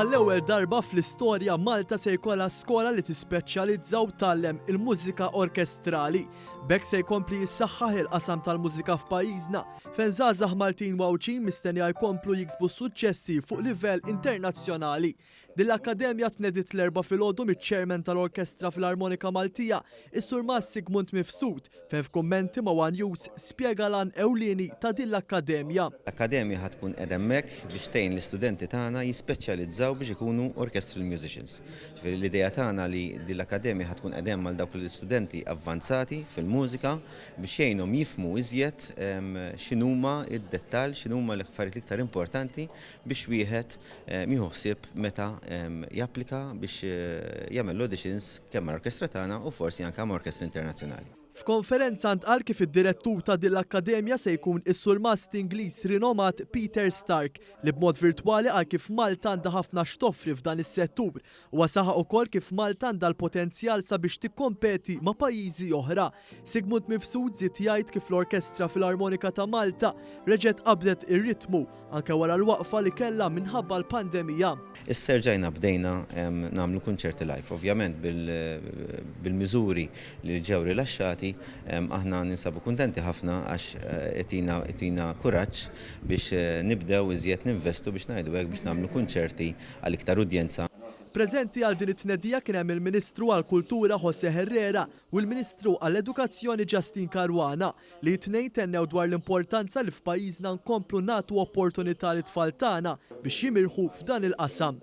Għall-ewwel darba fl-istorja Malta se jkollha skola li tispeċjalizza u tgħallem il-mużika orkestrali. B'hekk se jkompli jissaħħaħ il-qasam tal-mużika f'pajjiżna fejn żgħażagħ Maltin wawċin mistennija jkomplu jiksbu suċċessi fuq livell internazzjonali. Din l-Akkademja tnediet l-erba' filgħodu miċ-Chairman tal-Orkestra Filarmonika Maltija, is-Sur Mas Sigmund Mifsud, fejn f'kummenti ma' One News spjega l-għan ewlieni ta' din l-Akkademja. L-Akkademja ħatkun qed hemmhekk biex tgħin l-istudenti tagħna jispeċjalizzaw biex ikunu orchestral musicians. L-idea tagħna li din l-Akkademja ħatkun qed hemm għal dawk l-istudenti avvanzati fil-mużika biex jgħinhom jifhmu iżjed x'inhuma id-dettall, x'inhuma l-affarijiet l-iktar importanti biex wieħed jieħu ħsieb meta japplika biex jagħmel l-auditions kemm mal-orkestra tagħna u forsi anke mal-orkestra internazzjonali. F'konferenza ntqal kif id-direttur ta' din l-Akkademja se jkun is-Sur Mast Ingliż rinomat Peter Stark li b'mod virtwali għal kif Malta għandha ħafna x'toffri f'dan is-settur u saħaq ukoll kif Malta għandha l-potenzjal sabiex tikkompeti ma' pajjiżi oħra. Sigmund Mifsud żied jgħid kif l-Orkestra Filarmonika ta' Malta reġgħet qabdet ir-ritmu anke wara l-waqfa li kellha minħabba l-pandemija. Issa rġajna bdejna nagħmlu kunċerti live, ovvjament bil-miżuri li ġew rilaxxati. Aħna ninsabu kuntenti ħafna għax etina kuraġġ biex nibdew iżjed ninvestu biex ngħidu hekk biex nagħmlu kunċerti għal iktar udjenza. Preżenti għal din it-tnedija kien hemm il-Ministru għall-Kultura José Herrera u l-Ministru għall-Edukazzjoni Justin Caruana li t-tnejn tennew dwar l-importanza li f'pajjiżna nkomplu nagħtu opportunità lit-tfal tagħna biex jimirħu f'dan il-qasam.